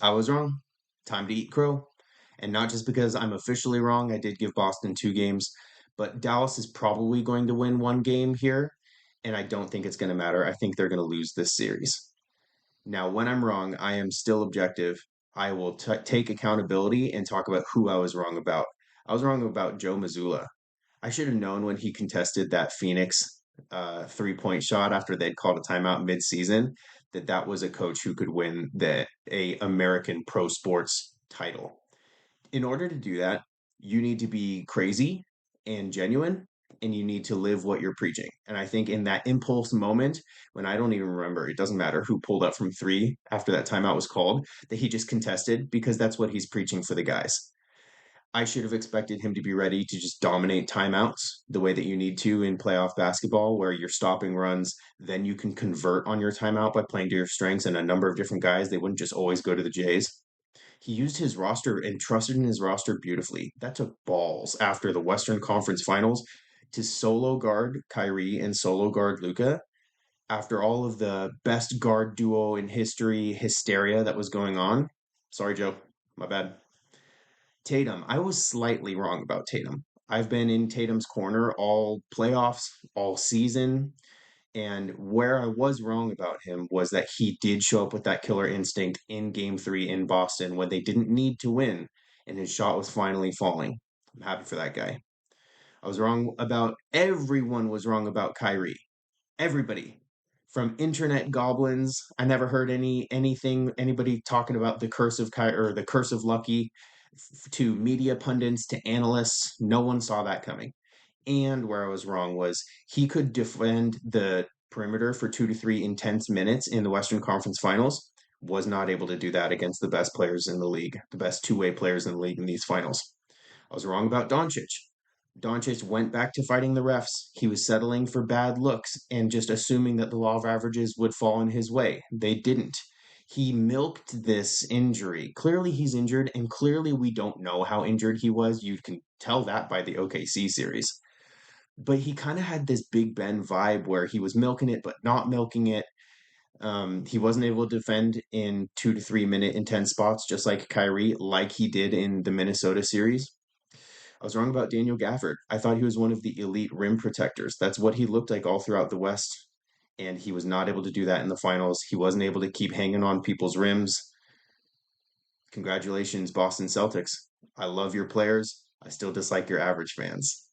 I was wrong. Time to eat crow. And not just because I'm officially wrong, I did give Boston 2 games, but Dallas is probably going to win 1 game here, and I don't think it's going to matter. I think they're going to lose this series. Now, when I'm wrong, I am still objective. I will take accountability and talk about who I was wrong about. I was wrong about Joe Mazzulla. I should have known when he contested that Phoenix 3-point shot after they'd called a timeout mid-season that that was a coach who could win the a American pro sports title. In order to do that, you need to be crazy and genuine, and you need to live what you're preaching. And I think in that impulse moment, when I don't even remember, it doesn't matter who pulled up from three after that timeout was called, that he just contested because that's what he's preaching for the guys. I should have expected him to be ready to just dominate timeouts the way that you need to in playoff basketball, where you're stopping runs, then you can convert on your timeout by playing to your strengths and a number of different guys. They wouldn't just always go to the Jays. He used his roster and trusted in his roster beautifully. That took balls after the Western Conference Finals to solo guard Kyrie and solo guard Luka after all of the best guard duo in history hysteria that was going on. Sorry, Joe. My bad. Tatum, I was slightly wrong about Tatum. I've been in Tatum's corner all playoffs, all season. And where I was wrong about him was that he did show up with that killer instinct in game 3 in Boston when they didn't need to win, and his shot was finally falling. I'm happy for that guy. I was wrong about everyone was wrong about Kyrie. Everybody. From internet goblins, I never heard anybody talking about the curse of Kyrie or the curse of Lucky to media pundits to analysts. No one saw that coming. And where I was wrong was he could defend the perimeter for 2 to 3 intense minutes in the Western Conference Finals. Was not able to do that against the best players in the league, the best two-way players in the league in these finals. I was wrong about Doncic. Doncic went back to fighting the refs. He was settling for bad looks and just assuming that the law of averages would fall in his way. They didn't. He milked this injury. Clearly, he's injured, and clearly, we don't know how injured he was. You can tell that by the OKC series. But he kind of had this Big Ben vibe where he was milking it, but not milking it. He wasn't able to defend in 2 to 3 minute intense spots, just like Kyrie, like he did in the Minnesota series. I was wrong about Daniel Gafford. I thought he was one of the elite rim protectors. That's what he looked like all throughout the West. And he was not able to do that in the finals. He wasn't able to keep hanging on people's rims. Congratulations, Boston Celtics. I love your players. I still dislike your average fans.